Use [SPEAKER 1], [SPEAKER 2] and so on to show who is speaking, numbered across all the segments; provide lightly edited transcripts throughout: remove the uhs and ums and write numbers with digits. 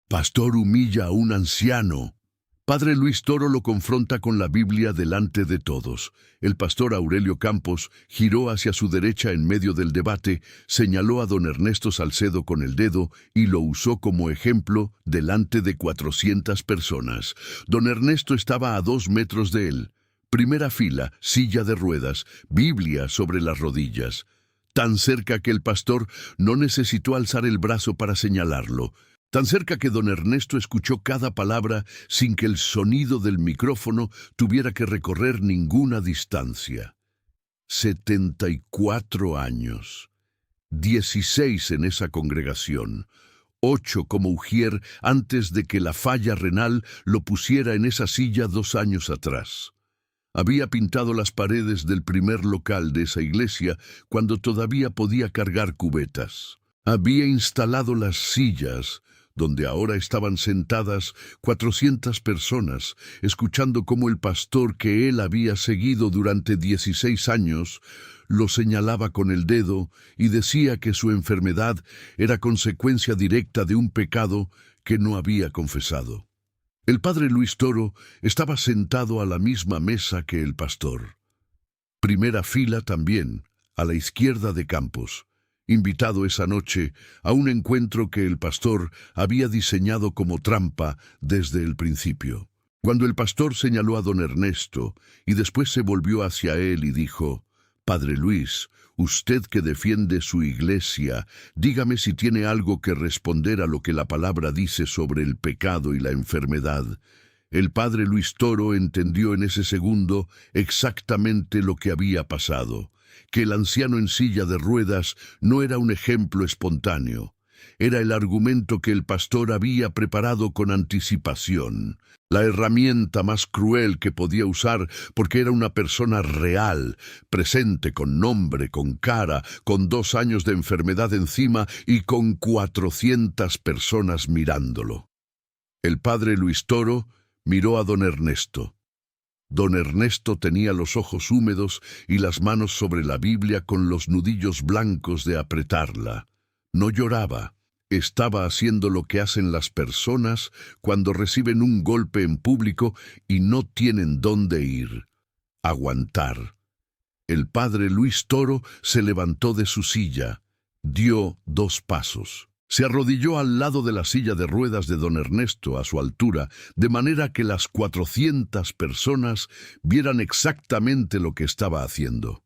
[SPEAKER 1] Pastor humilla a un anciano. Padre Luis Toro lo confronta con la Biblia delante de todos. El pastor Aurelio Campos giró hacia su derecha en medio del debate, señaló a don Ernesto Salcedo con el dedo y lo usó como ejemplo delante de 400 personas. Don Ernesto estaba a 2 metros de él. Primera fila, silla de ruedas, Biblia sobre las rodillas. Tan cerca que el pastor no necesitó alzar el brazo para señalarlo. Tan cerca que don Ernesto escuchó cada palabra sin que el sonido del micrófono tuviera que recorrer ninguna distancia. 74 años. 16 en esa congregación. 8 como ujier antes de que la falla renal lo pusiera en esa silla 2 años atrás. Había pintado las paredes del primer local de esa iglesia cuando todavía podía cargar cubetas. Había instalado las sillas donde ahora estaban sentadas 400 personas, escuchando cómo el pastor que él había seguido durante 16 años lo señalaba con el dedo y decía que su enfermedad era consecuencia directa de un pecado que no había confesado. El padre Luis Toro estaba sentado a la misma mesa que el pastor. Primera fila también, a la izquierda de Campos. Invitado esa noche a un encuentro que el pastor había diseñado como trampa desde el principio. Cuando el pastor señaló a don Ernesto y después se volvió hacia él y dijo: «Padre Luis, usted que defiende su iglesia, dígame si tiene algo que responder a lo que la palabra dice sobre el pecado y la enfermedad». El padre Luis Toro entendió en ese segundo exactamente lo que había pasado. Que el anciano en silla de ruedas no era un ejemplo espontáneo. Era el argumento que el pastor había preparado con anticipación. La herramienta más cruel que podía usar porque era una persona real, presente con nombre, con cara, con 2 años de enfermedad encima y con 400 personas mirándolo. El padre Luis Toro miró a don Ernesto. Don Ernesto tenía los ojos húmedos y las manos sobre la Biblia con los nudillos blancos de apretarla. No lloraba. Estaba haciendo lo que hacen las personas cuando reciben un golpe en público y no tienen dónde ir. Aguantar. El padre Luis Toro se levantó de su silla. Dio 2 pasos. Se arrodilló al lado de la silla de ruedas de don Ernesto a su altura, de manera que las 400 personas vieran exactamente lo que estaba haciendo.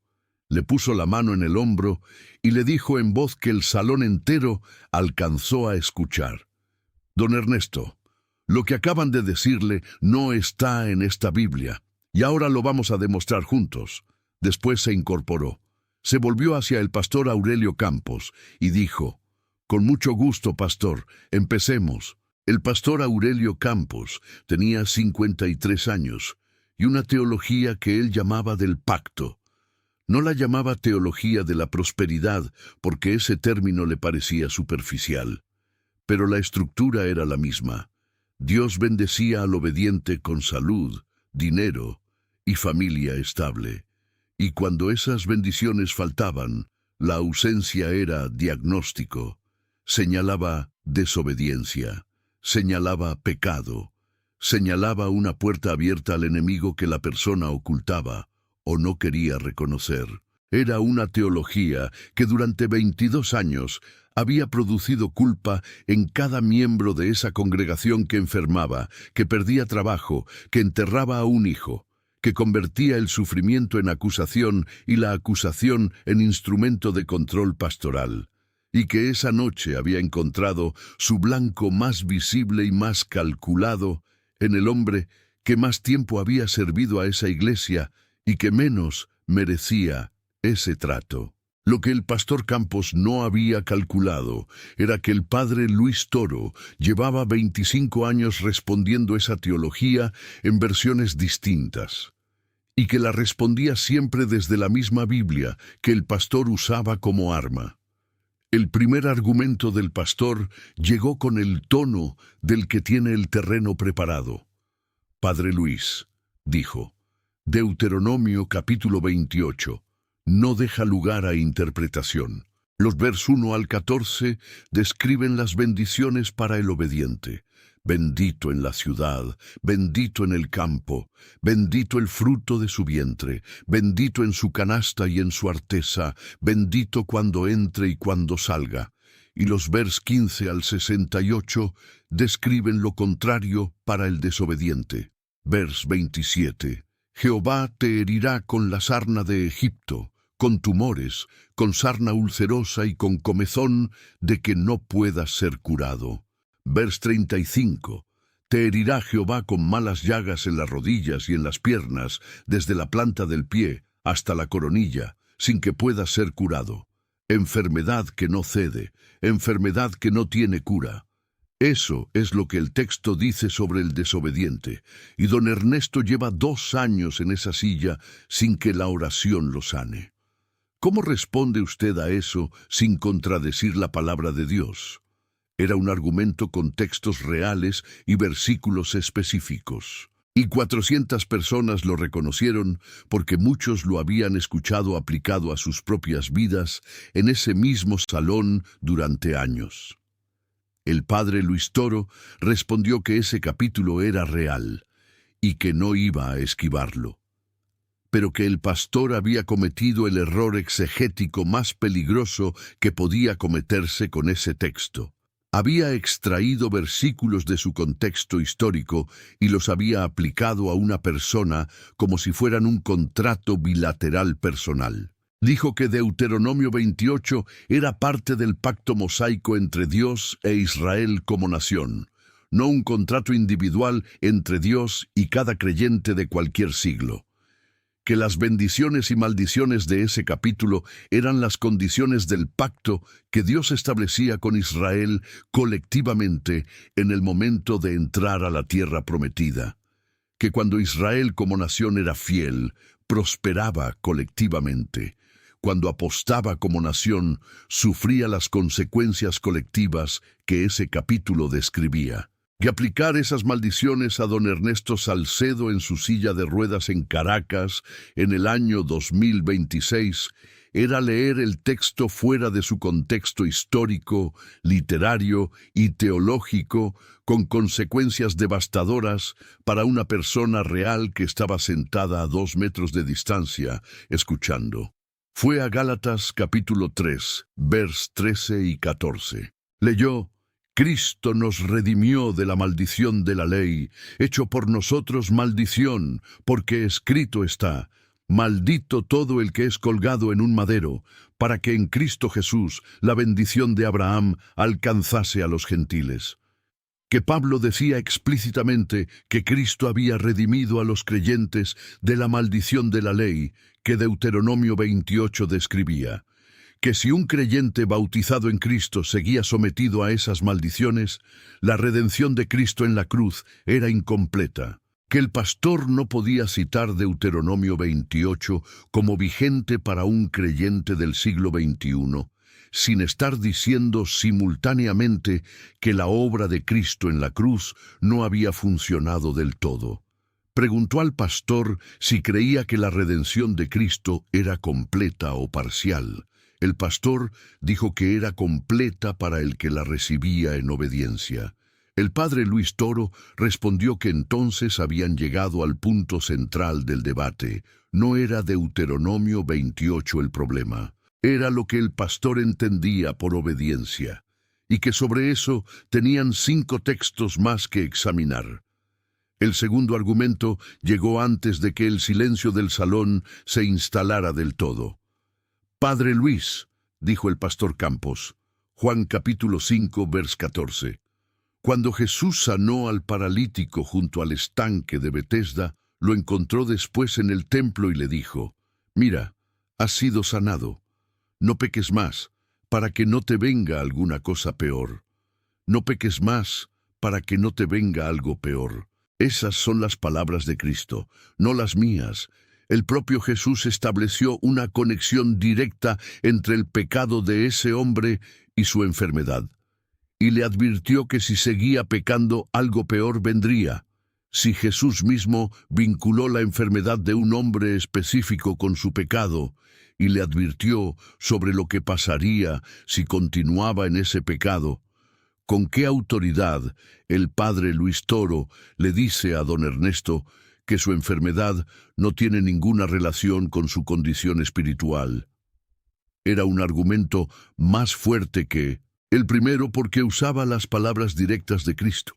[SPEAKER 1] Le puso la mano en el hombro y le dijo en voz que el salón entero alcanzó a escuchar: «Don Ernesto, lo que acaban de decirle no está en esta Biblia, y ahora lo vamos a demostrar juntos». Después se incorporó. Se volvió hacia el pastor Aurelio Campos y dijo: «Con mucho gusto, pastor, empecemos». El pastor Aurelio Campos tenía 53 años y una teología que él llamaba del pacto. No la llamaba teología de la prosperidad porque ese término le parecía superficial, pero la estructura era la misma. Dios bendecía al obediente con salud, dinero y familia estable. Y cuando esas bendiciones faltaban, la ausencia era diagnóstico. Señalaba desobediencia, señalaba pecado, señalaba una puerta abierta al enemigo que la persona ocultaba o no quería reconocer. Era una teología que durante 22 años había producido culpa en cada miembro de esa congregación que enfermaba, que perdía trabajo, que enterraba a un hijo, que convertía el sufrimiento en acusación y la acusación en instrumento de control pastoral. Y que esa noche había encontrado su blanco más visible y más calculado en el hombre que más tiempo había servido a esa iglesia y que menos merecía ese trato. Lo que el pastor Campos no había calculado era que el padre Luis Toro llevaba 25 años respondiendo esa teología en versiones distintas, y que la respondía siempre desde la misma Biblia que el pastor usaba como arma. El primer argumento del pastor llegó con el tono del que tiene el terreno preparado. «Padre Luis», dijo, «Deuteronomio capítulo 28, no deja lugar a interpretación. Los versos 1 al 14 describen las bendiciones para el obediente. Bendito en la ciudad, bendito en el campo, bendito el fruto de su vientre, bendito en su canasta y en su arteza, bendito cuando entre y cuando salga. Y los versos 15 al 68 describen lo contrario para el desobediente. Vers 27. Jehová te herirá con la sarna de Egipto, con tumores, con sarna ulcerosa y con comezón de que no puedas ser curado. Vers 35. Te herirá Jehová con malas llagas en las rodillas y en las piernas, desde la planta del pie hasta la coronilla, sin que puedas ser curado. Enfermedad que no cede, enfermedad que no tiene cura. Eso es lo que el texto dice sobre el desobediente, y don Ernesto lleva 2 años en esa silla sin que la oración lo sane. ¿Cómo responde usted a eso sin contradecir la palabra de Dios? Era un argumento con textos reales y versículos específicos. Y 400 personas lo reconocieron porque muchos lo habían escuchado aplicado a sus propias vidas en ese mismo salón durante años. El padre Luis Toro respondió que ese capítulo era real y que no iba a esquivarlo, pero que el pastor había cometido el error exegético más peligroso que podía cometerse con ese texto. Había extraído versículos de su contexto histórico y los había aplicado a una persona como si fueran un contrato bilateral personal. Dijo que Deuteronomio 28 era parte del pacto mosaico entre Dios e Israel como nación, no un contrato individual entre Dios y cada creyente de cualquier siglo. Que las bendiciones y maldiciones de ese capítulo eran las condiciones del pacto que Dios establecía con Israel colectivamente en el momento de entrar a la tierra prometida. Que cuando Israel como nación era fiel, prosperaba colectivamente. Cuando apostaba como nación, sufría las consecuencias colectivas que ese capítulo describía. Y aplicar esas maldiciones a don Ernesto Salcedo en su silla de ruedas en Caracas en el año 2026 era leer el texto fuera de su contexto histórico, literario y teológico, con consecuencias devastadoras para una persona real que estaba sentada a 2 metros de distancia, escuchando. Fue a Gálatas capítulo 3, vers 13 y 14. Leyó: Cristo nos redimió de la maldición de la ley, hecho por nosotros maldición, porque escrito está: maldito todo el que es colgado en un madero, para que en Cristo Jesús la bendición de Abraham alcanzase a los gentiles. Que Pablo decía explícitamente que Cristo había redimido a los creyentes de la maldición de la ley que Deuteronomio 28 describía. Que si un creyente bautizado en Cristo seguía sometido a esas maldiciones, la redención de Cristo en la cruz era incompleta. Que el pastor no podía citar Deuteronomio 28 como vigente para un creyente del siglo XXI, sin estar diciendo simultáneamente que la obra de Cristo en la cruz no había funcionado del todo. Preguntó al pastor si creía que la redención de Cristo era completa o parcial. El pastor dijo que era completa para el que la recibía en obediencia. El padre Luis Toro respondió que entonces habían llegado al punto central del debate. No era Deuteronomio 28 el problema. Era lo que el pastor entendía por obediencia, y que sobre eso tenían 5 textos más que examinar. El segundo argumento llegó antes de que el silencio del salón se instalara del todo. Padre Luis, dijo el pastor Campos, Juan capítulo 5, vers 14. Cuando Jesús sanó al paralítico junto al estanque de Betesda, lo encontró después en el templo y le dijo: Mira, has sido sanado. No peques más, para que no te venga alguna cosa peor. No peques más, para que no te venga algo peor. Esas son las palabras de Cristo, no las mías. El propio Jesús estableció una conexión directa entre el pecado de ese hombre y su enfermedad, y le advirtió que si seguía pecando algo peor vendría. Si Jesús mismo vinculó la enfermedad de un hombre específico con su pecado y le advirtió sobre lo que pasaría si continuaba en ese pecado, ¿con qué autoridad el padre Luis Toro le dice a don Ernesto que su enfermedad no tiene ninguna relación con su condición espiritual? Era un argumento más fuerte que el primero porque usaba las palabras directas de Cristo.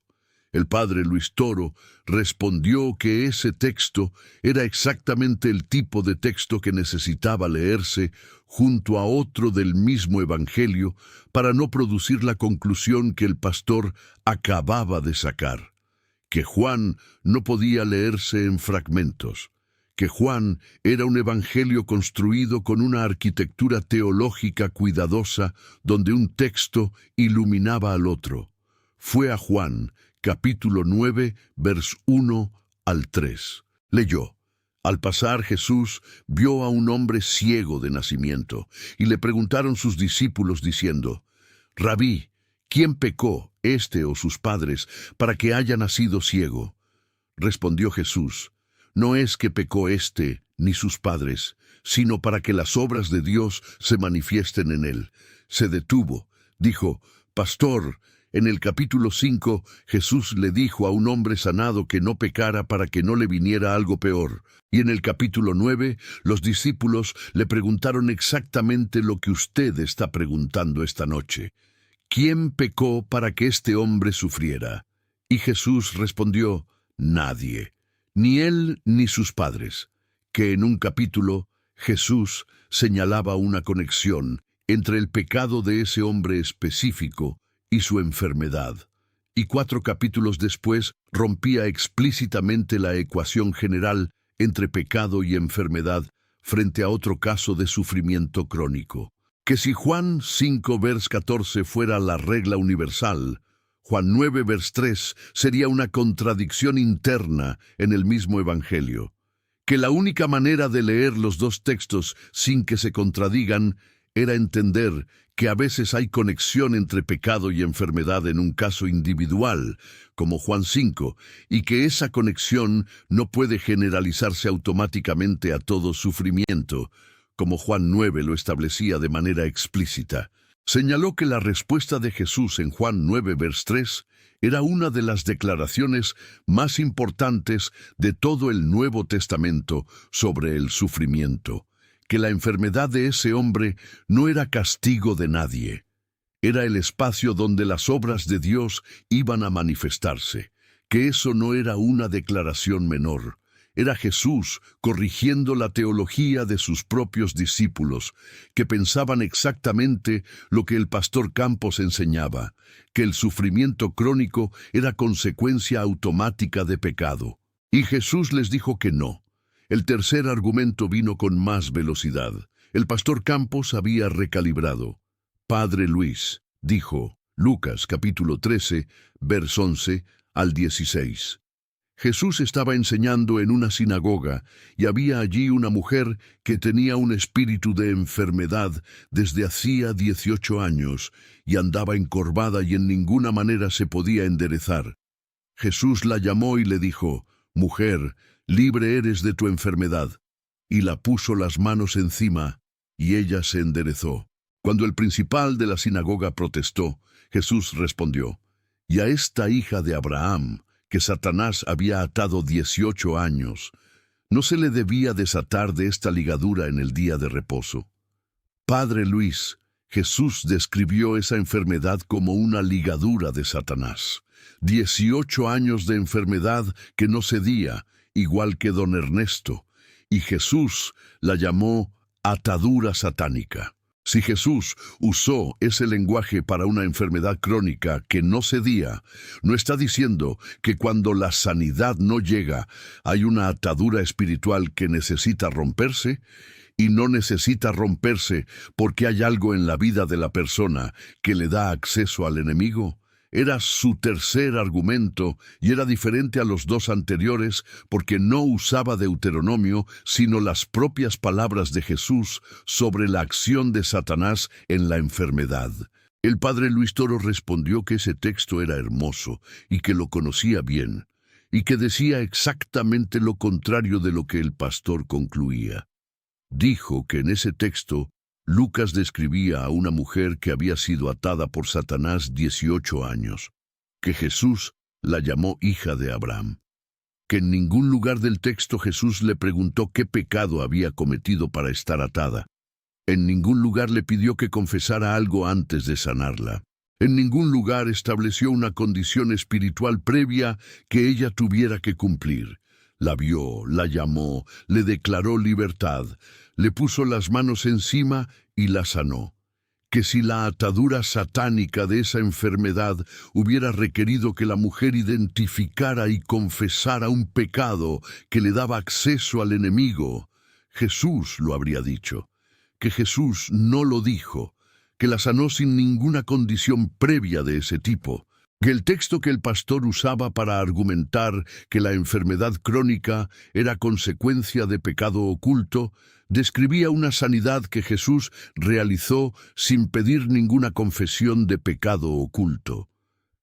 [SPEAKER 1] El padre Luis Toro respondió que ese texto era exactamente el tipo de texto que necesitaba leerse junto a otro del mismo evangelio para no producir la conclusión que el pastor acababa de sacar, que Juan no podía leerse en fragmentos, que Juan era un evangelio construido con una arquitectura teológica cuidadosa donde un texto iluminaba al otro. Fue a Juan, capítulo 9, vers 1 al 3. Leyó: Al pasar Jesús vio a un hombre ciego de nacimiento, y le preguntaron sus discípulos diciendo: Rabí, ¿quién pecó, este o sus padres, para que haya nacido ciego? Respondió Jesús: No es que pecó este ni sus padres, sino para que las obras de Dios se manifiesten en él. Se detuvo, dijo: Pastor, en el capítulo 5, Jesús le dijo a un hombre sanado que no pecara para que no le viniera algo peor. Y en el capítulo 9, los discípulos le preguntaron exactamente lo que usted está preguntando esta noche: ¿quién pecó para que este hombre sufriera? Y Jesús respondió: Nadie, ni él ni sus padres. Que en un capítulo, Jesús señalaba una conexión entre el pecado de ese hombre específico y su enfermedad, y 4 capítulos después rompía explícitamente la ecuación general entre pecado y enfermedad frente a otro caso de sufrimiento crónico. Que si Juan 5, vers 14 fuera la regla universal, Juan 9, vers 3 sería una contradicción interna en el mismo evangelio. Que la única manera de leer los dos textos sin que se contradigan era entender que a veces hay conexión entre pecado y enfermedad en un caso individual, como Juan 5, y que esa conexión no puede generalizarse automáticamente a todo sufrimiento, como Juan 9 lo establecía de manera explícita. Señaló que la respuesta de Jesús en Juan 9, vers 3 era una de las declaraciones más importantes de todo el Nuevo Testamento sobre el sufrimiento, que la enfermedad de ese hombre no era castigo de nadie, era el espacio donde las obras de Dios iban a manifestarse, que eso no era una declaración menor. Era Jesús corrigiendo la teología de sus propios discípulos, que pensaban exactamente lo que el pastor Campos enseñaba, que el sufrimiento crónico era consecuencia automática de pecado. Y Jesús les dijo que no. El tercer argumento vino con más velocidad. El pastor Campos había recalibrado. Padre Luis, dijo, Lucas capítulo 13, vers 11 al 16. Jesús estaba enseñando en una sinagoga y había allí una mujer que tenía un espíritu de enfermedad desde hacía 18 años y andaba encorvada y en ninguna manera se podía enderezar. Jesús la llamó y le dijo: Mujer, libre eres de tu enfermedad. Y la puso las manos encima, y ella se enderezó. Cuando el principal de la sinagoga protestó, Jesús respondió: Y a esta hija de Abraham, que Satanás había atado 18 años, ¿no se le debía desatar de esta ligadura en el día de reposo? Padre Luis, Jesús describió esa enfermedad como una ligadura de Satanás. 18 años de enfermedad que no cedía, igual que don Ernesto, y Jesús la llamó atadura satánica. Si Jesús usó ese lenguaje para una enfermedad crónica que no cedía, no está diciendo que cuando la sanidad no llega hay una atadura espiritual que necesita romperse, y no necesita romperse porque hay algo en la vida de la persona que le da acceso al enemigo. Era su tercer argumento y era diferente a los dos anteriores porque no usaba Deuteronomio, sino las propias palabras de Jesús sobre la acción de Satanás en la enfermedad. El padre Luis Toro respondió que ese texto era hermoso y que lo conocía bien. y que decía exactamente lo contrario de lo que el pastor concluía. Dijo que en ese texto Lucas describía a una mujer que había sido atada por Satanás 18 años, que Jesús la llamó hija de Abraham, que en ningún lugar del texto Jesús le preguntó qué pecado había cometido para estar atada. En ningún lugar le pidió que confesara algo antes de sanarla. En ningún lugar estableció una condición espiritual previa que ella tuviera que cumplir. La vio, la llamó, le declaró libertad, le puso las manos encima y la sanó. Que si la atadura satánica de esa enfermedad hubiera requerido que la mujer identificara y confesara un pecado que le daba acceso al enemigo, Jesús lo habría dicho. Que Jesús no lo dijo, que la sanó sin ninguna condición previa de ese tipo, que el texto que el pastor usaba para argumentar que la enfermedad crónica era consecuencia de pecado oculto, describía una sanidad que Jesús realizó sin pedir ninguna confesión de pecado oculto.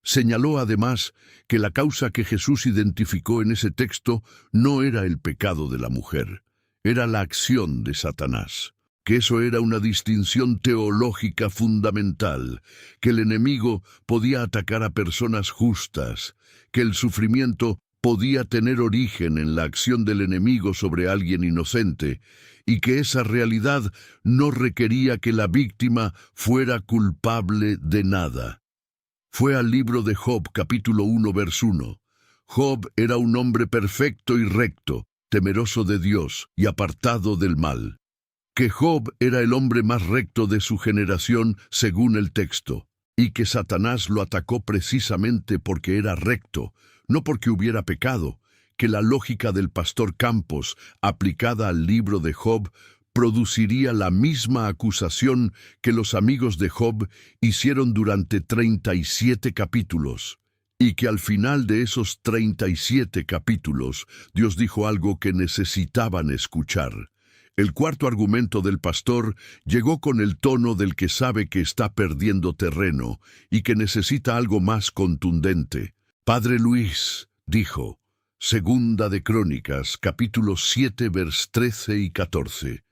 [SPEAKER 1] Señaló además que la causa que Jesús identificó en ese texto no era el pecado de la mujer, era la acción de Satanás. Que eso era una distinción teológica fundamental, que el enemigo podía atacar a personas justas, que el sufrimiento podía tener origen en la acción del enemigo sobre alguien inocente, y que esa realidad no requería que la víctima fuera culpable de nada. Fue al libro de Job, capítulo 1, verso 1. Job era un hombre perfecto y recto, temeroso de Dios y apartado del mal. Que Job era el hombre más recto de su generación según el texto, y que Satanás lo atacó precisamente porque era recto, no porque hubiera pecado, que la lógica del pastor Campos, aplicada al libro de Job, produciría la misma acusación que los amigos de Job hicieron durante 37 capítulos, y que al final de esos 37 capítulos Dios dijo algo que necesitaban escuchar. El cuarto argumento del pastor llegó con el tono del que sabe que está perdiendo terreno y que necesita algo más contundente. Padre Luis, dijo, Segunda de Crónicas, capítulo 7, vers 13 y 14.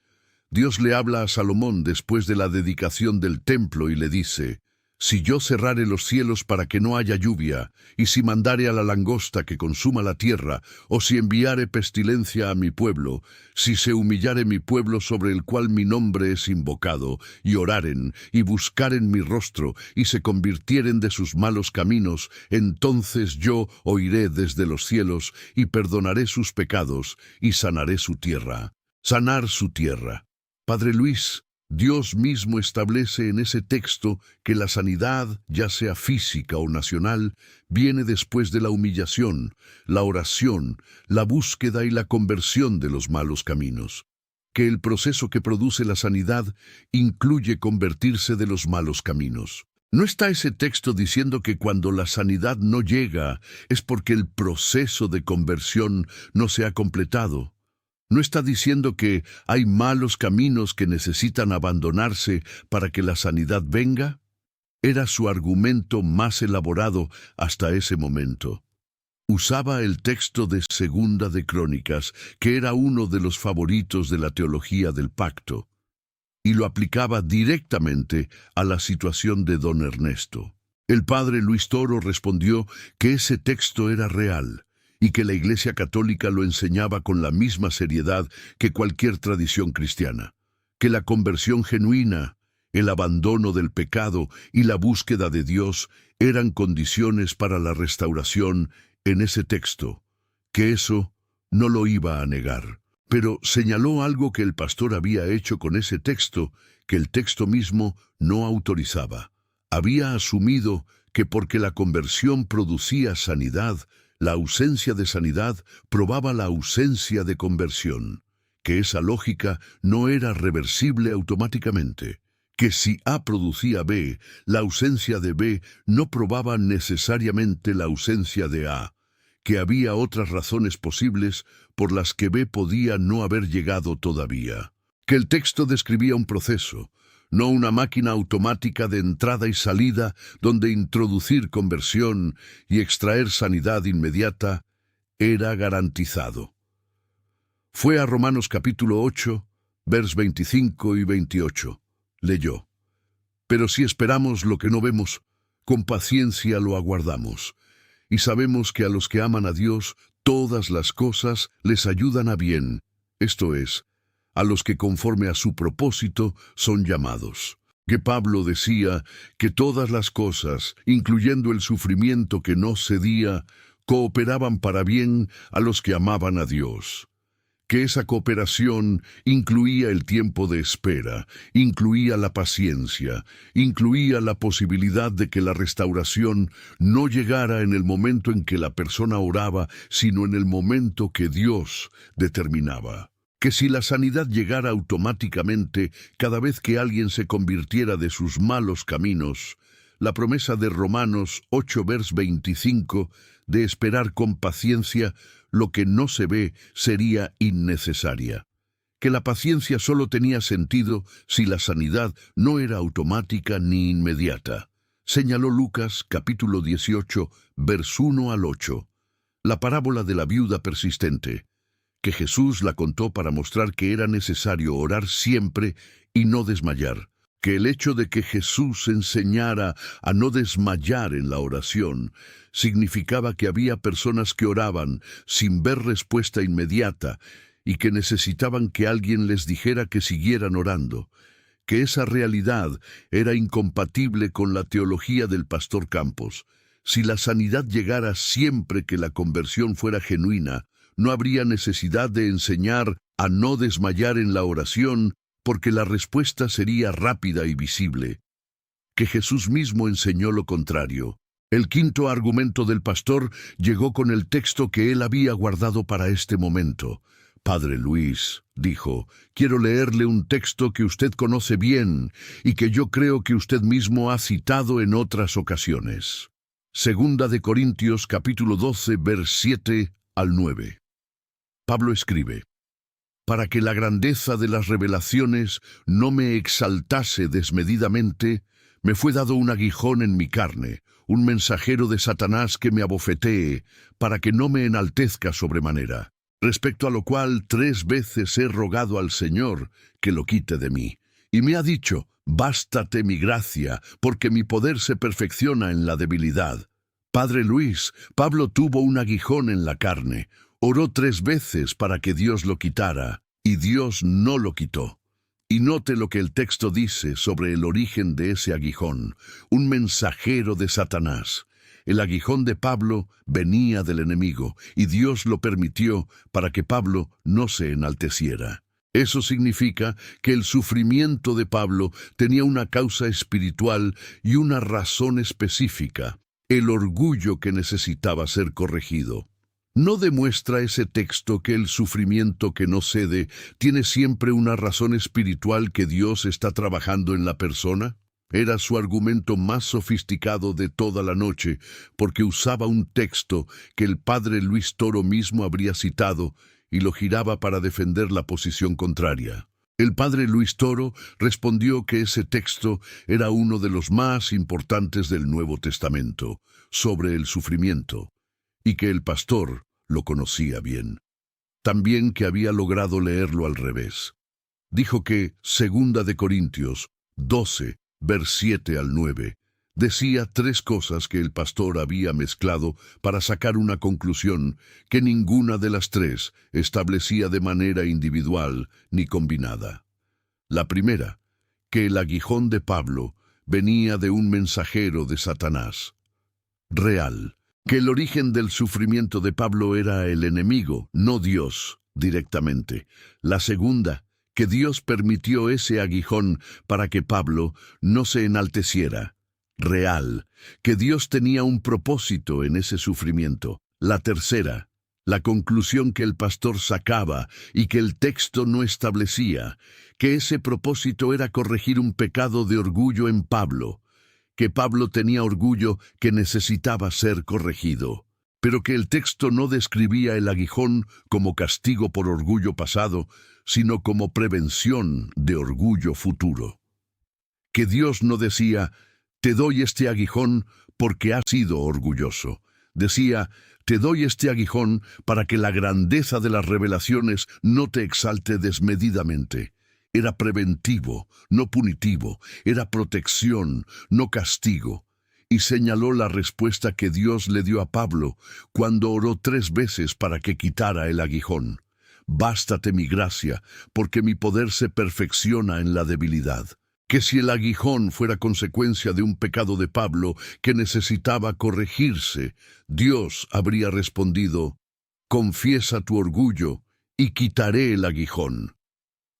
[SPEAKER 1] Dios le habla a Salomón después de la dedicación del templo y le dice: Si yo cerrare los cielos para que no haya lluvia, y si mandare a la langosta que consuma la tierra, o si enviare pestilencia a mi pueblo, si se humillare mi pueblo sobre el cual mi nombre es invocado, y oraren, y buscaren mi rostro, y se convirtieren de sus malos caminos, entonces yo oiré desde los cielos, y perdonaré sus pecados, y sanaré su tierra. Sanar su tierra. Padre Luis, Dios mismo establece en ese texto que la sanidad, ya sea física o nacional, viene después de la humillación, la oración, la búsqueda y la conversión de los malos caminos. Que el proceso que produce la sanidad incluye convertirse de los malos caminos. ¿No está ese texto diciendo que cuando la sanidad no llega es porque el proceso de conversión no se ha completado? ¿No está diciendo que hay malos caminos que necesitan abandonarse para que la sanidad venga? Era su argumento más elaborado hasta ese momento. Usaba el texto de Segunda de Crónicas, que era uno de los favoritos de la teología del pacto, y lo aplicaba directamente a la situación de don Ernesto. El padre Luis Toro respondió que ese texto era real, y que la Iglesia Católica lo enseñaba con la misma seriedad que cualquier tradición cristiana, que la conversión genuina, el abandono del pecado y la búsqueda de Dios eran condiciones para la restauración en ese texto, que eso no lo iba a negar. Pero señaló algo que el pastor había hecho con ese texto, que el texto mismo no autorizaba. Había asumido que porque la conversión producía sanidad, la ausencia de sanidad probaba la ausencia de conversión, que esa lógica no era reversible automáticamente, que si A producía B, la ausencia de B no probaba necesariamente la ausencia de A, que había otras razones posibles por las que B podía no haber llegado todavía, que el texto describía un proceso, no una máquina automática de entrada y salida donde introducir conversión y extraer sanidad inmediata era garantizado. Fue a Romanos capítulo 8, vers 25 y 28. Leyó: Pero si esperamos lo que no vemos, con paciencia lo aguardamos. Y sabemos que a los que aman a Dios, todas las cosas les ayudan a bien, esto es, a los que conforme a su propósito son llamados. Que Pablo decía que todas las cosas, incluyendo el sufrimiento que no cedía, cooperaban para bien a los que amaban a Dios. Que esa cooperación incluía el tiempo de espera, incluía la paciencia, incluía la posibilidad de que la restauración no llegara en el momento en que la persona oraba, sino en el momento que Dios determinaba. Que si la sanidad llegara automáticamente cada vez que alguien se convirtiera de sus malos caminos, la promesa de Romanos 8, vers 25, de esperar con paciencia lo que no se ve, sería innecesaria. Que la paciencia solo tenía sentido si la sanidad no era automática ni inmediata. Señaló Lucas capítulo 18, vers 1 al 8. La parábola de la viuda persistente, que Jesús la contó para mostrar que era necesario orar siempre y no desmayar. Que el hecho de que Jesús enseñara a no desmayar en la oración significaba que había personas que oraban sin ver respuesta inmediata y que necesitaban que alguien les dijera que siguieran orando. Que esa realidad era incompatible con la teología del pastor Campos. Si la sanidad llegara siempre que la conversión fuera genuina, no habría necesidad de enseñar a no desmayar en la oración, porque la respuesta sería rápida y visible. Que Jesús mismo enseñó lo contrario. El quinto argumento del pastor llegó con el texto que él había guardado para este momento. Padre Luis, dijo, quiero leerle un texto que usted conoce bien y que yo creo que usted mismo ha citado en otras ocasiones. Segunda de Corintios capítulo 12, vers 7 al 9. Pablo escribe: Para que la grandeza de las revelaciones no me exaltase desmedidamente, me fue dado un aguijón en mi carne, un mensajero de Satanás que me abofetee, para que no me enaltezca sobremanera. Respecto a lo cual 3 veces he rogado al Señor que lo quite de mí. Y me ha dicho: bástate mi gracia, porque mi poder se perfecciona en la debilidad. Padre Luis, Pablo tuvo un aguijón en la carne. Oró 3 veces para que Dios lo quitara, y Dios no lo quitó. Y note lo que el texto dice sobre el origen de ese aguijón: un mensajero de Satanás. El aguijón de Pablo venía del enemigo, y Dios lo permitió para que Pablo no se enalteciera. Eso significa que el sufrimiento de Pablo tenía una causa espiritual y una razón específica: el orgullo que necesitaba ser corregido. ¿No demuestra ese texto que el sufrimiento que no cede tiene siempre una razón espiritual que Dios está trabajando en la persona? Era su argumento más sofisticado de toda la noche, porque usaba un texto que el padre Luis Toro mismo habría citado y lo giraba para defender la posición contraria. El padre Luis Toro respondió que ese texto era uno de los más importantes del Nuevo Testamento, sobre el sufrimiento, y que el pastor lo conocía bien. También que había logrado leerlo al revés. Dijo que Segunda de Corintios 12, vers 7 al 9, decía 3 cosas que el pastor había mezclado para sacar una conclusión que ninguna de las 3 establecía de manera individual ni combinada. La primera, que el aguijón de Pablo venía de un mensajero de Satanás. Real. Que el origen del sufrimiento de Pablo era el enemigo, no Dios, directamente. La segunda, que Dios permitió ese aguijón para que Pablo no se enalteciera. Real. Que Dios tenía un propósito en ese sufrimiento. La tercera, la conclusión que el pastor sacaba y que el texto no establecía, que ese propósito era corregir un pecado de orgullo en Pablo, que Pablo tenía orgullo que necesitaba ser corregido, pero que el texto no describía el aguijón como castigo por orgullo pasado, sino como prevención de orgullo futuro. Que Dios no decía: te doy este aguijón porque has sido orgulloso. Decía: Te doy este aguijón para que la grandeza de las revelaciones no te exalte desmedidamente. Era preventivo, no punitivo, era protección, no castigo. Y señaló la respuesta que Dios le dio a Pablo cuando oró 3 veces para que quitara el aguijón. Bástate mi gracia, porque mi poder se perfecciona en la debilidad. Que si el aguijón fuera consecuencia de un pecado de Pablo que necesitaba corregirse, Dios habría respondido: confiesa tu orgullo y quitaré el aguijón.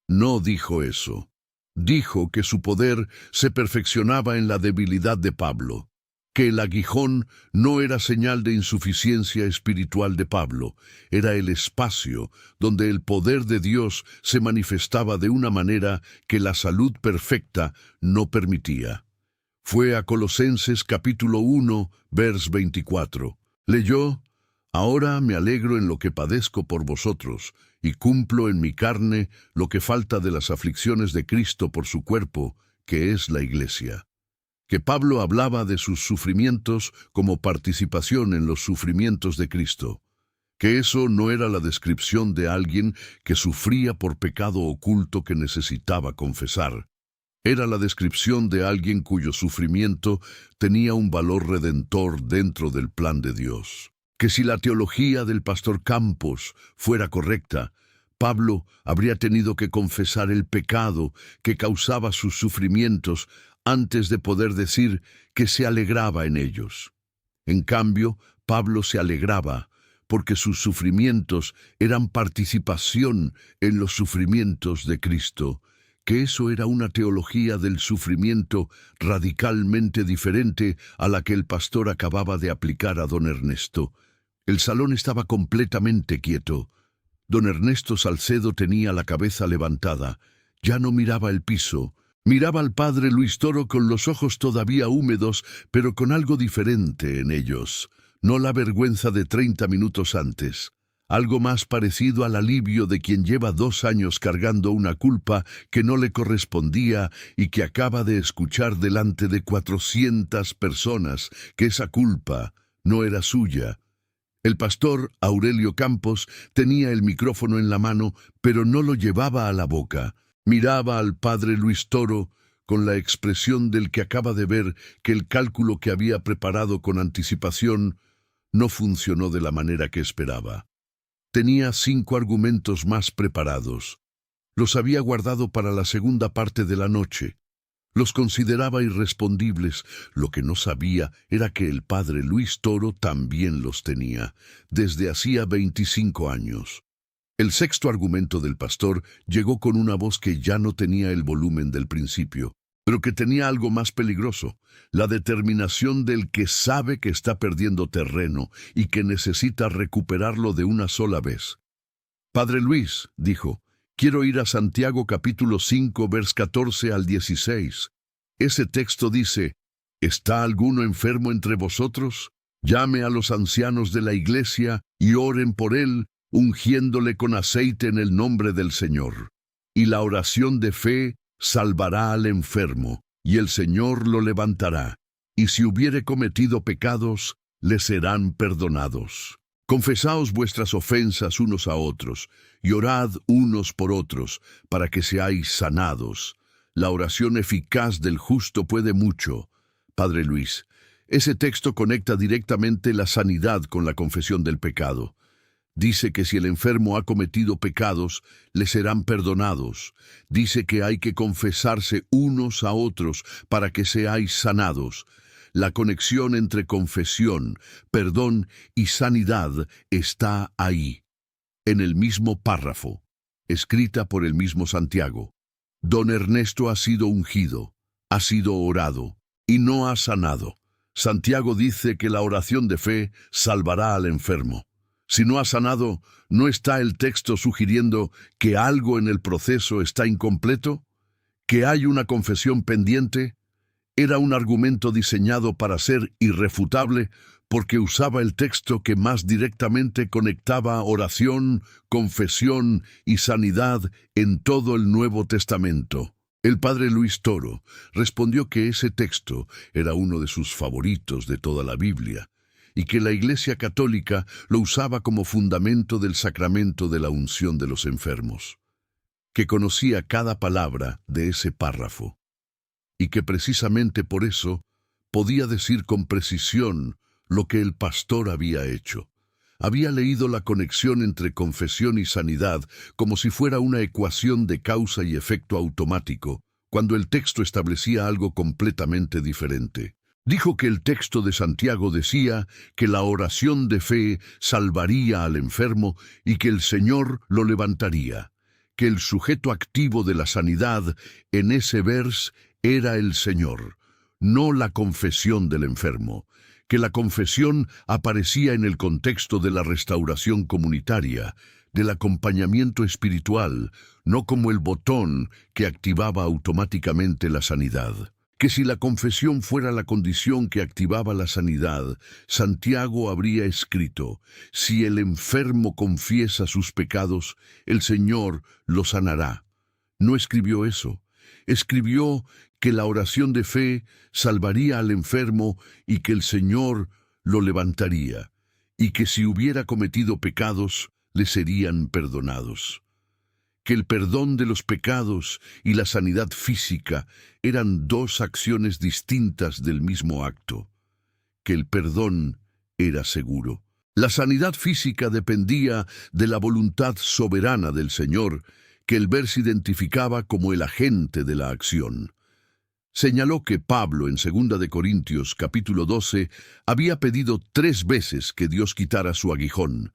[SPEAKER 1] No dijo eso. Dijo que su poder se perfeccionaba en la debilidad de Pablo, que el aguijón no era señal de insuficiencia espiritual de Pablo, era el espacio donde el poder de Dios se manifestaba de una manera que la salud perfecta no permitía. Fue a Colosenses capítulo 1, vers 24. Leyó: ahora me alegro en lo que padezco por vosotros, y cumplo en mi carne lo que falta de las aflicciones de Cristo por su cuerpo, que es la Iglesia. Que Pablo hablaba de sus sufrimientos como participación en los sufrimientos de Cristo. Que eso no era la descripción de alguien que sufría por pecado oculto que necesitaba confesar. Era la descripción de alguien cuyo sufrimiento tenía un valor redentor dentro del plan de Dios. Que si la teología del pastor Campos fuera correcta, Pablo habría tenido que confesar el pecado que causaba sus sufrimientos antes de poder decir que se alegraba en ellos. En cambio, Pablo se alegraba porque sus sufrimientos eran participación en los sufrimientos de Cristo, que eso era una teología del sufrimiento radicalmente diferente a la que el pastor acababa de aplicar a don Ernesto. El salón estaba completamente quieto. Don Ernesto Salcedo tenía la cabeza levantada, ya no miraba el piso. Miraba al padre Luis Toro con los ojos todavía húmedos, pero con algo diferente en ellos. No la vergüenza de 30 minutos antes. Algo más parecido al alivio de quien lleva 2 años cargando una culpa que no le correspondía y que acaba de escuchar delante de 400 personas que esa culpa no era suya. El pastor Aurelio Campos tenía el micrófono en la mano, pero no lo llevaba a la boca. Miraba al padre Luis Toro con la expresión del que acaba de ver que el cálculo que había preparado con anticipación no funcionó de la manera que esperaba. Tenía 5 argumentos más preparados. Los había guardado para la segunda parte de la noche. Los consideraba irrespondibles. Lo que no sabía era que el padre Luis Toro también los tenía, desde hacía 25 años. El 6.º argumento del pastor llegó con una voz que ya no tenía el volumen del principio, pero que tenía algo más peligroso, la determinación del que sabe que está perdiendo terreno y que necesita recuperarlo de una sola vez. Padre Luis, dijo, quiero ir a Santiago capítulo 5, vers 14 al 16. Ese texto dice: ¿está alguno enfermo entre vosotros? Llame a los ancianos de la iglesia y oren por él, ungiéndole con aceite en el nombre del Señor. Y la oración de fe salvará al enfermo, y el Señor lo levantará. Y si hubiere cometido pecados, le serán perdonados. Confesaos vuestras ofensas unos a otros, y orad unos por otros, para que seáis sanados. La oración eficaz del justo puede mucho. Padre Luis, ese texto conecta directamente la sanidad con la confesión del pecado. Dice que si el enfermo ha cometido pecados, le serán perdonados. Dice que hay que confesarse unos a otros para que seáis sanados. La conexión entre confesión, perdón y sanidad está ahí, en el mismo párrafo, escrita por el mismo Santiago. Don Ernesto ha sido ungido, ha sido orado y no ha sanado. Santiago dice que la oración de fe salvará al enfermo. Si no ha sanado, ¿no está el texto sugiriendo que algo en el proceso está incompleto? ¿Que hay una confesión pendiente? Era un argumento diseñado para ser irrefutable porque usaba el texto que más directamente conectaba oración, confesión y sanidad en todo el Nuevo Testamento. El padre Luis Toro respondió que ese texto era uno de sus favoritos de toda la Biblia. y que la Iglesia Católica lo usaba como fundamento del sacramento de la unción de los enfermos, que conocía cada palabra de ese párrafo, y que precisamente por eso podía decir con precisión lo que el pastor había hecho. Había leído la conexión entre confesión y sanidad como si fuera una ecuación de causa y efecto automático, cuando el texto establecía algo completamente diferente. Dijo que el texto de Santiago decía que la oración de fe salvaría al enfermo y que el Señor lo levantaría, que el sujeto activo de la sanidad en ese vers era el Señor, no la confesión del enfermo, que la confesión aparecía en el contexto de la restauración comunitaria, del acompañamiento espiritual, no como el botón que activaba automáticamente la sanidad. Que si la confesión fuera la condición que activaba la sanidad, Santiago habría escrito: si el enfermo confiesa sus pecados, el Señor lo sanará. No escribió eso. Escribió que la oración de fe salvaría al enfermo y que el Señor lo levantaría, y que si hubiera cometido pecados, le serían perdonados. Que el perdón de los pecados y la sanidad física eran dos acciones distintas del mismo acto. Que el perdón era seguro. La sanidad física dependía de la voluntad soberana del Señor, que el vers identificaba como el agente de la acción. Señaló que Pablo en 2 de Corintios capítulo 12 había pedido 3 veces que Dios quitara su aguijón,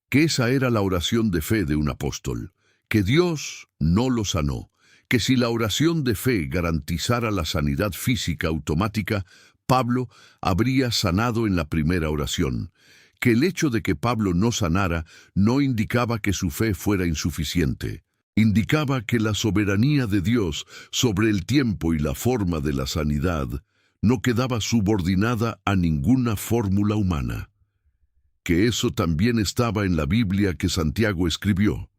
[SPEAKER 1] que esa era la oración de fe de un apóstol, que Dios no lo sanó, que si la oración de fe garantizara la sanidad física automática, Pablo habría sanado en la primera oración, que el hecho de que Pablo no sanara no indicaba que su fe fuera insuficiente. Indicaba que la soberanía de Dios sobre el tiempo y la forma de la sanidad no quedaba subordinada a ninguna fórmula humana. Que eso también estaba en la Biblia que Santiago escribió.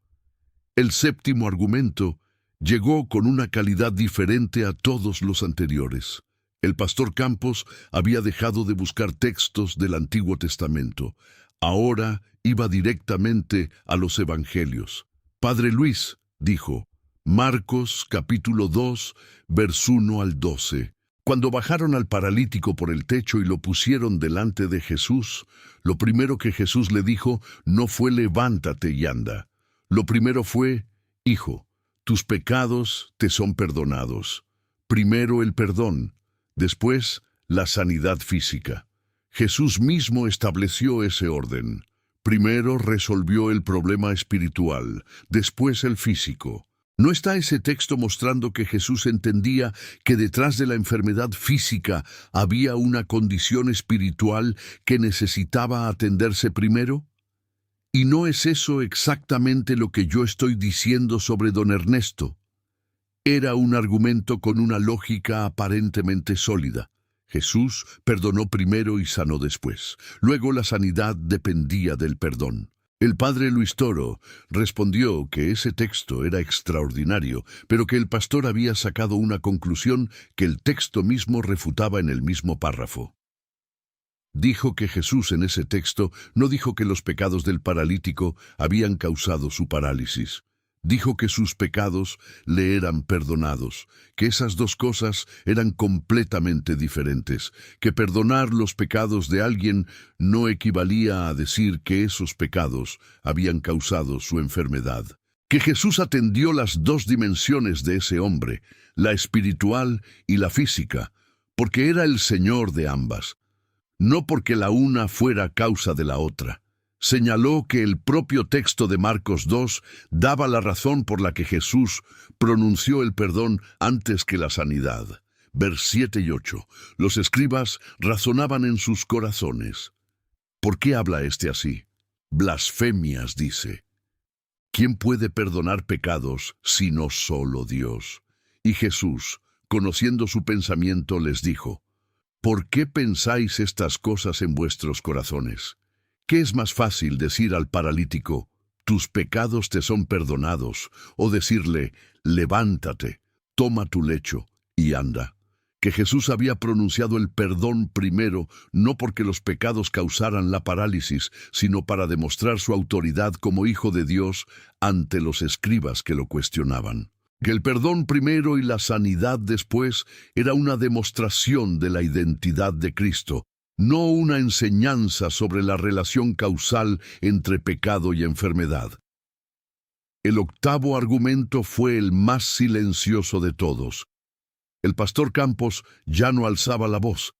[SPEAKER 1] El séptimo argumento llegó con una calidad diferente a todos los anteriores. El pastor Campos había dejado de buscar textos del Antiguo Testamento. Ahora iba directamente a los Evangelios. Padre Luis, dijo, Marcos capítulo 2, vers 1 al 12. Cuando bajaron al paralítico por el techo y lo pusieron delante de Jesús, lo primero que Jesús le dijo no fue levántate y anda. Lo primero fue, hijo, tus pecados te son perdonados. Primero el perdón, después la sanidad física. Jesús mismo estableció ese orden. Primero resolvió el problema espiritual, después el físico. ¿No está ese texto mostrando que Jesús entendía que detrás de la enfermedad física había una condición espiritual que necesitaba atenderse primero? ¿Y no es eso exactamente lo que yo estoy diciendo sobre don Ernesto? Era un argumento con una lógica aparentemente sólida. Jesús perdonó primero y sanó después. Luego la sanidad dependía del perdón. El padre Luis Toro respondió que ese texto era extraordinario, pero que el pastor había sacado una conclusión que el texto mismo refutaba en el mismo párrafo. Dijo que Jesús en ese texto no dijo que los pecados del paralítico habían causado su parálisis. Dijo que sus pecados le eran perdonados, que esas dos cosas eran completamente diferentes, que perdonar los pecados de alguien no equivalía a decir que esos pecados habían causado su enfermedad. Que Jesús atendió las dos dimensiones de ese hombre, la espiritual y la física, porque era el Señor de ambas, no porque la una fuera causa de la otra. Señaló que el propio texto de Marcos 2 daba la razón por la que Jesús pronunció el perdón antes que la sanidad. Vers 7 y 8. Los escribas razonaban en sus corazones. ¿Por qué habla este así? Blasfemias, dice. ¿Quién puede perdonar pecados sino solo Dios? Y Jesús, conociendo su pensamiento, les dijo, ¿por qué pensáis estas cosas en vuestros corazones? ¿Qué es más fácil decir al paralítico, tus pecados te son perdonados, o decirle, levántate, toma tu lecho y anda? que Jesús había pronunciado el perdón primero, no porque los pecados causaran la parálisis, sino para demostrar su autoridad como Hijo de Dios ante los escribas que lo cuestionaban. Que el perdón primero y la sanidad después era una demostración de la identidad de Cristo, no una enseñanza sobre la relación causal entre pecado y enfermedad. El octavo argumento fue el más silencioso de todos. El pastor Campos ya no alzaba la voz.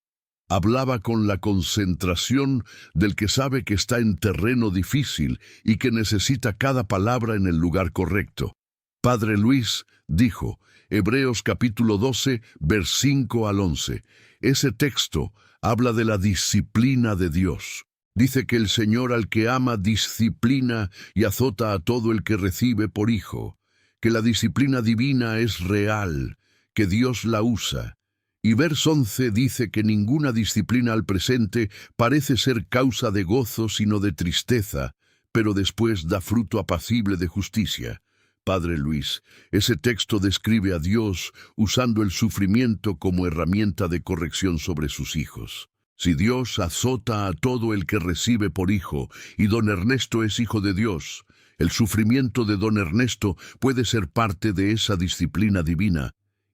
[SPEAKER 1] Hablaba con la concentración del que sabe que está en terreno difícil y que necesita cada palabra en el lugar correcto. Padre Luis dijo, Hebreos capítulo 12, vers 5 al 11. Ese texto habla de la disciplina de Dios. Dice que el Señor al que ama disciplina y azota a todo el que recibe por hijo, que la disciplina divina es real, que Dios la usa. Y vers 11 dice que ninguna disciplina al presente parece ser causa de gozo sino de tristeza, pero después da fruto apacible de justicia. Padre Luis, ese texto describe a Dios usando el sufrimiento como herramienta de corrección sobre sus hijos. Si Dios azota a todo el que recibe por hijo, y don Ernesto es hijo de Dios, el sufrimiento de don Ernesto puede ser parte de esa disciplina divina.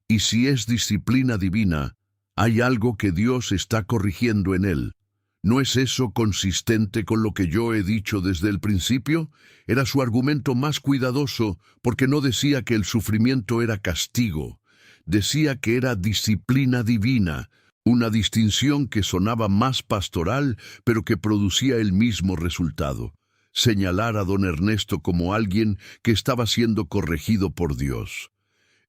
[SPEAKER 1] Y si es disciplina divina, hay algo que Dios está corrigiendo en él. ¿No es eso consistente con lo que yo he dicho desde el principio? Era su argumento más cuidadoso, porque no decía que el sufrimiento era castigo. Decía que era disciplina divina, una distinción que sonaba más pastoral, pero que producía el mismo resultado: señalar a don Ernesto como alguien que estaba siendo corregido por Dios.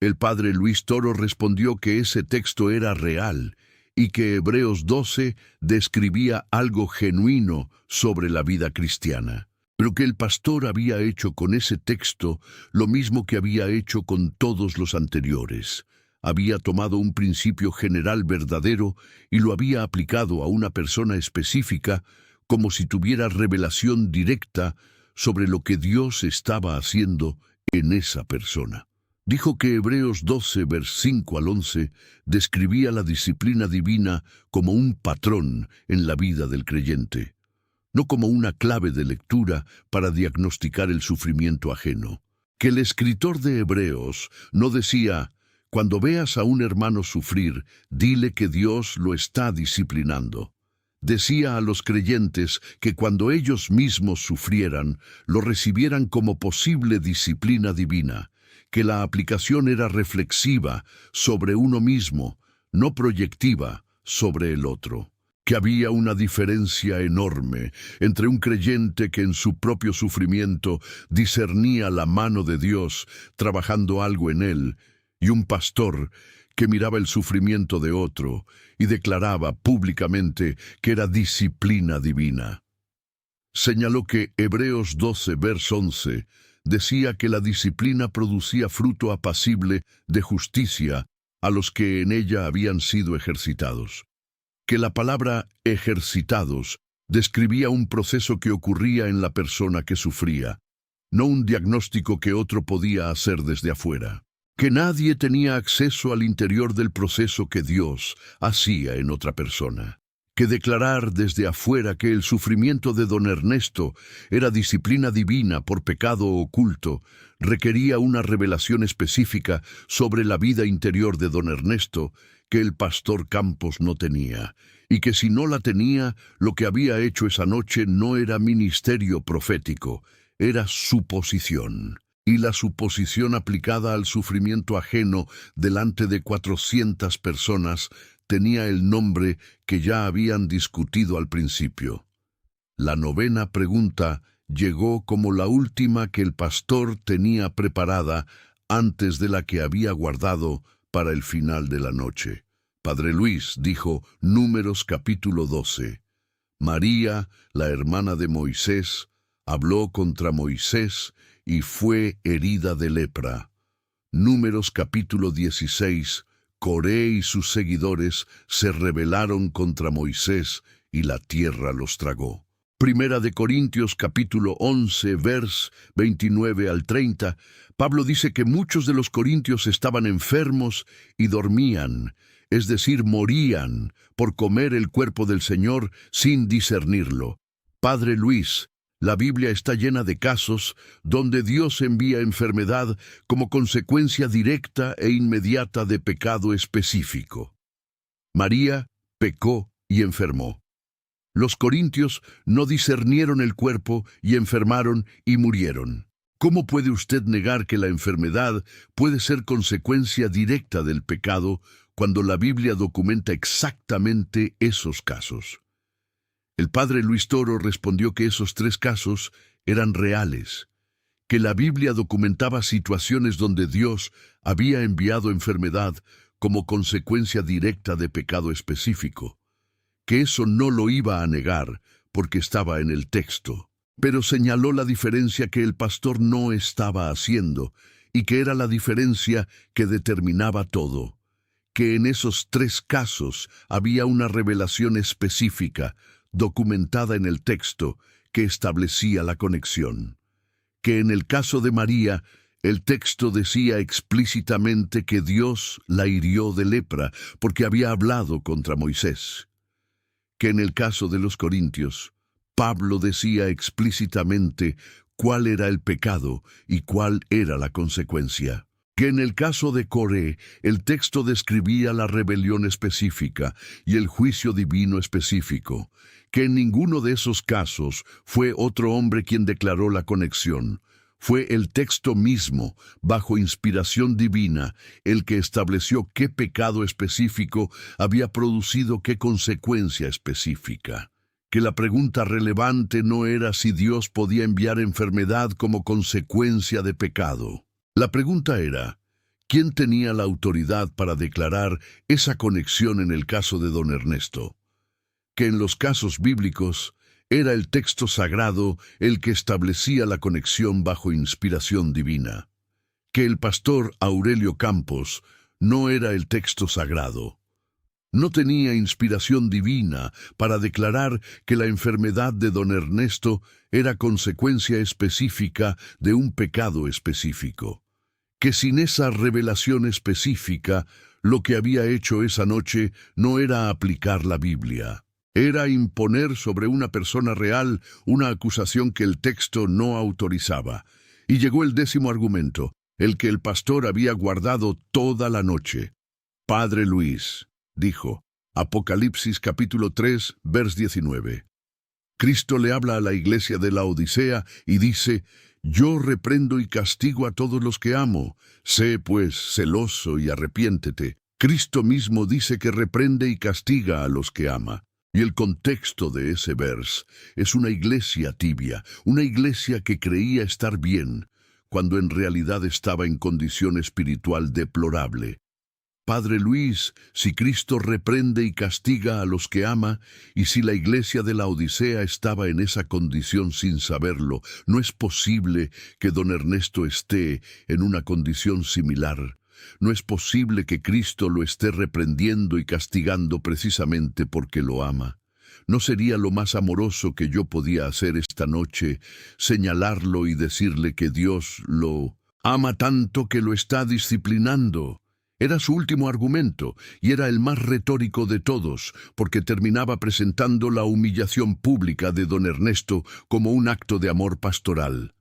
[SPEAKER 1] El padre Luis Toro respondió que ese texto era real y que Hebreos 12 describía algo genuino sobre la vida cristiana, pero que el pastor había hecho con ese texto lo mismo que había hecho con todos los anteriores. Había tomado un principio general verdadero y lo había aplicado a una persona específica como si tuviera revelación directa sobre lo que Dios estaba haciendo en esa persona. Dijo que Hebreos 12, vers 5 al 11, describía la disciplina divina como un patrón en la vida del creyente, no como una clave de lectura para diagnosticar el sufrimiento ajeno. Que el escritor de Hebreos no decía: cuando veas a un hermano sufrir, dile que Dios lo está disciplinando. Decía a los creyentes que cuando ellos mismos sufrieran, lo recibieran como posible disciplina divina, que la aplicación era reflexiva sobre uno mismo, no proyectiva sobre el otro. Que había una diferencia enorme entre un creyente que en su propio sufrimiento discernía la mano de Dios trabajando algo en él, y un pastor que miraba el sufrimiento de otro y declaraba públicamente que era disciplina divina. Señaló que Hebreos 12, vers 11, decía que la disciplina producía fruto apacible de justicia a los que en ella habían sido ejercitados. Que la palabra ejercitados describía un proceso que ocurría en la persona que sufría, no un diagnóstico que otro podía hacer desde afuera. Que nadie tenía acceso al interior del proceso que Dios hacía en otra persona. Que declarar desde afuera que el sufrimiento de don Ernesto era disciplina divina por pecado oculto requería una revelación específica sobre la vida interior de don Ernesto que el pastor Campos no tenía, y que si no la tenía, lo que había hecho esa noche no era ministerio profético, era suposición. Y la suposición aplicada al sufrimiento ajeno delante de 400 personas tenía el nombre que ya habían discutido al principio. La novena pregunta llegó como la última que el pastor tenía preparada antes de la que había guardado para el final de la noche. Padre Luis dijo Números capítulo 12. María, la hermana de Moisés, habló contra Moisés y fue herida de lepra. Números capítulo 16. Coré y sus seguidores se rebelaron contra Moisés y la tierra los tragó. Primera de Corintios capítulo 11, vers 29 al 30, Pablo dice que muchos de los corintios estaban enfermos y dormían. es decir, morían por comer el cuerpo del Señor sin discernirlo. Padre Luis, la Biblia está llena de casos donde Dios envía enfermedad como consecuencia directa e inmediata de pecado específico. María pecó y enfermó. Los corintios no discernieron el cuerpo y enfermaron y murieron. ¿Cómo puede usted negar que la enfermedad puede ser consecuencia directa del pecado cuando la Biblia documenta exactamente esos casos? El padre Luis Toro respondió que esos 3 casos eran reales, que la Biblia documentaba situaciones donde Dios había enviado enfermedad como consecuencia directa de pecado específico, que eso no lo iba a negar porque estaba en el texto. Pero señaló la diferencia que el pastor no estaba haciendo y que era la diferencia que determinaba todo, que en esos 3 casos había una revelación específica, documentada en el texto, que establecía la conexión. Que en el caso de María, el texto decía explícitamente que Dios la hirió de lepra porque había hablado contra Moisés. Que en el caso de los corintios, Pablo decía explícitamente cuál era el pecado y cuál era la consecuencia. Que en el caso de Coré, el texto describía la rebelión específica y el juicio divino específico. Que en ninguno de esos casos fue otro hombre quien declaró la conexión. Fue el texto mismo, bajo inspiración divina, el que estableció qué pecado específico había producido qué consecuencia específica. Que la pregunta relevante no era si Dios podía enviar enfermedad como consecuencia de pecado. La pregunta era, ¿quién tenía la autoridad para declarar esa conexión en el caso de don Ernesto? Que en los casos bíblicos era el texto sagrado el que establecía la conexión bajo inspiración divina. Que el pastor Aurelio Campos no era el texto sagrado. No tenía inspiración divina para declarar que la enfermedad de don Ernesto era consecuencia específica de un pecado específico. Que sin esa revelación específica, lo que había hecho esa noche no era aplicar la Biblia. Era imponer sobre una persona real una acusación que el texto no autorizaba. Y llegó el 10º argumento, el que el pastor había guardado toda la noche. Padre Luis dijo, Apocalipsis capítulo 3, vers 19. Cristo le habla a la iglesia de la Odisea y dice, «Yo reprendo y castigo a todos los que amo. Sé, pues, celoso y arrepiéntete». Cristo mismo dice que reprende y castiga a los que ama. Y el contexto de ese vers es una iglesia tibia, una iglesia que creía estar bien, cuando en realidad estaba en condición espiritual deplorable. Padre Luis, si Cristo reprende y castiga a los que ama, y si la iglesia de la Odisea estaba en esa condición sin saberlo, no es posible que don Ernesto esté en una condición similar. No es posible que Cristo lo esté reprendiendo y castigando precisamente porque lo ama. ¿No sería lo más amoroso que yo podía hacer esta noche, señalarlo y decirle que Dios lo ama tanto que lo está disciplinando? Era su último argumento, y era el más retórico de todos, porque terminaba presentando la humillación pública de don Ernesto como un acto de amor pastoral.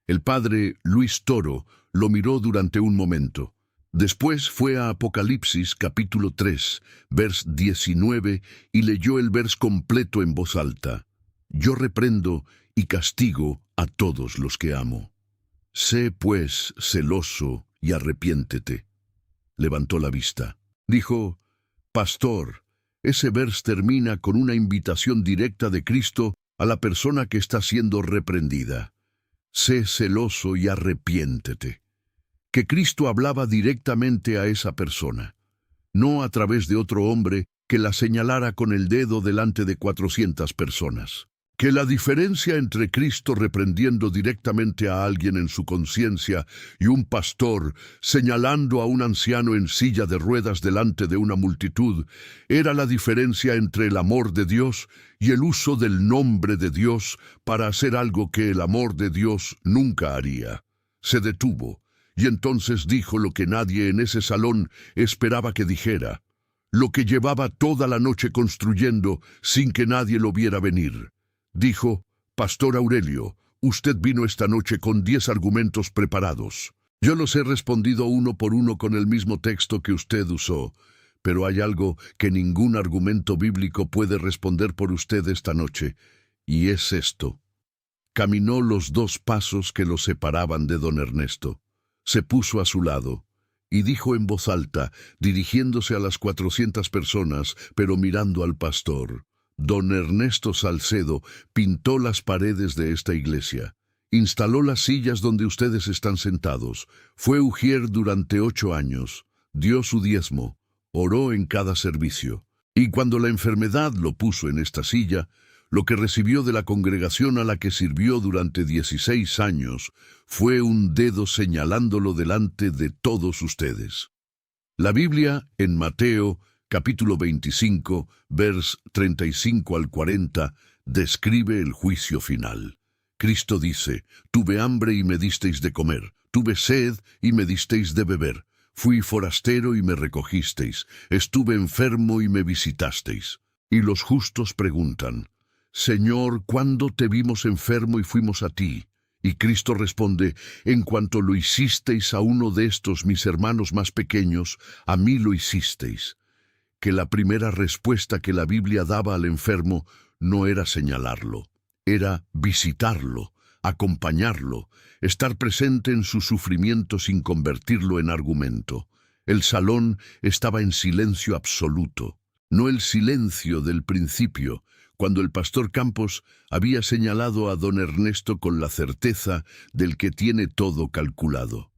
[SPEAKER 1] El padre Luis Toro lo miró durante un momento. Después fue a Apocalipsis capítulo 3, vers 19, y leyó el vers completo en voz alta. «Yo reprendo y castigo a todos los que amo. Sé, pues, celoso y arrepiéntete». Levantó la vista. Dijo, «Pastor, ese vers termina con una invitación directa de Cristo a la persona que está siendo reprendida. Sé celoso y arrepiéntete». Que Cristo hablaba directamente a esa persona, no a través de otro hombre que la señalara con el dedo delante de 400 personas. Que la diferencia entre Cristo reprendiendo directamente a alguien en su conciencia y un pastor señalando a un anciano en silla de ruedas delante de una multitud era la diferencia entre el amor de Dios y el uso del nombre de Dios para hacer algo que el amor de Dios nunca haría. Se detuvo y entonces dijo lo que nadie en ese salón esperaba que dijera. lo que llevaba toda la noche construyendo sin que nadie lo viera venir. Dijo: «Pastor Aurelio, usted vino esta noche con 10 argumentos preparados. Yo los he respondido uno por uno con el mismo texto que usted usó, pero hay algo que ningún argumento bíblico puede responder por usted esta noche, y es esto». Caminó los 2 pasos que lo separaban de don Ernesto. Se puso a su lado y dijo en voz alta, dirigiéndose a las 400 personas, pero mirando al pastor: «Don Ernesto Salcedo pintó las paredes de esta iglesia, instaló las sillas donde ustedes están sentados, fue ujier durante 8 años, dio su diezmo, oró en cada servicio, y cuando la enfermedad lo puso en esta silla, lo que recibió de la congregación a la que sirvió durante 16 años fue un dedo señalándolo delante de todos ustedes». La Biblia, en Mateo, capítulo 25, vers 35 al 40, describe el juicio final. Cristo dice: «Tuve hambre y me disteis de comer, tuve sed y me disteis de beber, fui forastero y me recogisteis, estuve enfermo y me visitasteis». Y los justos preguntan: «Señor, ¿cuándo te vimos enfermo y fuimos a ti?». Y Cristo responde: «En cuanto lo hicisteis a uno de estos mis hermanos más pequeños, a mí lo hicisteis». Que la primera respuesta que la Biblia daba al enfermo no era señalarlo, era visitarlo, acompañarlo, estar presente en su sufrimiento sin convertirlo en argumento. El salón estaba en silencio absoluto, no el silencio del principio, cuando el pastor Campos había señalado a don Ernesto con la certeza del que tiene todo calculado.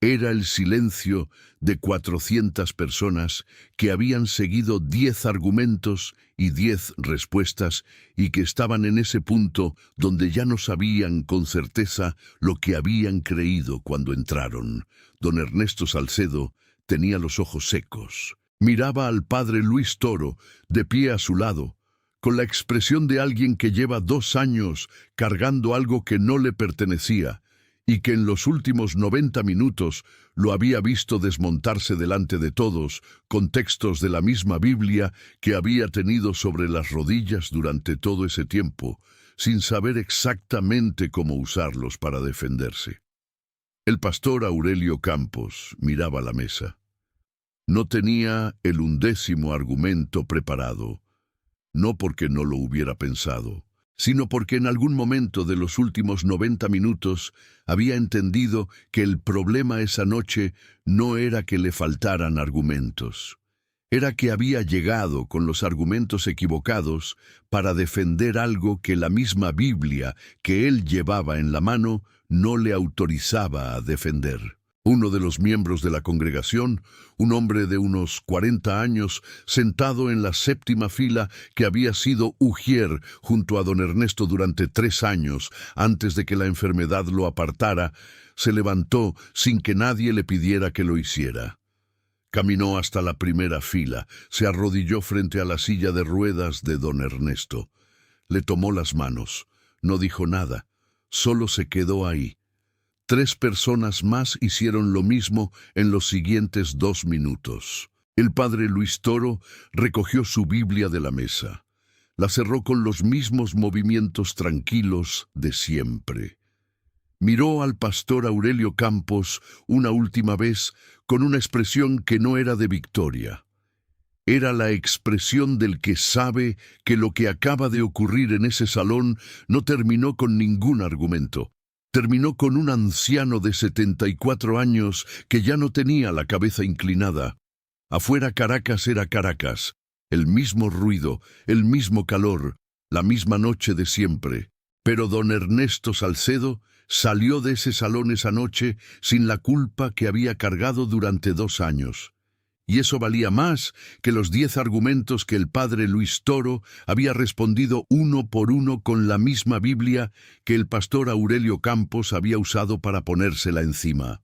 [SPEAKER 1] Era el silencio de 400 personas que habían seguido 10 argumentos y 10 respuestas y que estaban en ese punto donde ya no sabían con certeza lo que habían creído cuando entraron. Don Ernesto Salcedo tenía los ojos secos. Miraba al padre Luis Toro de pie a su lado, con la expresión de alguien que lleva 2 años cargando algo que no le pertenecía, y que en los últimos 90 minutos lo había visto desmontarse delante de todos con textos de la misma Biblia que había tenido sobre las rodillas durante todo ese tiempo, sin saber exactamente cómo usarlos para defenderse. El pastor Aurelio Campos miraba la mesa. No tenía el 11º argumento preparado, no porque no lo hubiera pensado, sino porque en algún momento de los últimos 90 minutos había entendido que el problema esa noche no era que le faltaran argumentos. Era que había llegado con los argumentos equivocados para defender algo que la misma Biblia que él llevaba en la mano no le autorizaba a defender. Uno de los miembros de la congregación, un hombre de unos 40 años, sentado en la 7ª fila, que había sido ujier junto a don Ernesto durante 3 años, antes de que la enfermedad lo apartara, se levantó sin que nadie le pidiera que lo hiciera. Caminó hasta la primera fila, se arrodilló frente a la silla de ruedas de don Ernesto. Le tomó las manos, no dijo nada, solo se quedó ahí. 3 personas más hicieron lo mismo en los siguientes 2 minutos. El padre Luis Toro recogió su Biblia de la mesa. La cerró con los mismos movimientos tranquilos de siempre. Miró al pastor Aurelio Campos una última vez con una expresión que no era de victoria. Era la expresión del que sabe que lo que acaba de ocurrir en ese salón no terminó con ningún argumento. Terminó con un anciano de 74 años que ya no tenía la cabeza inclinada. Afuera Caracas era Caracas, el mismo ruido, el mismo calor, la misma noche de siempre. Pero don Ernesto Salcedo salió de ese salón esa noche sin la culpa que había cargado durante 2 años. Y eso valía más que los 10 argumentos que el padre Luis Toro había respondido uno por uno con la misma Biblia que el pastor Aurelio Campos había usado para ponérsela encima.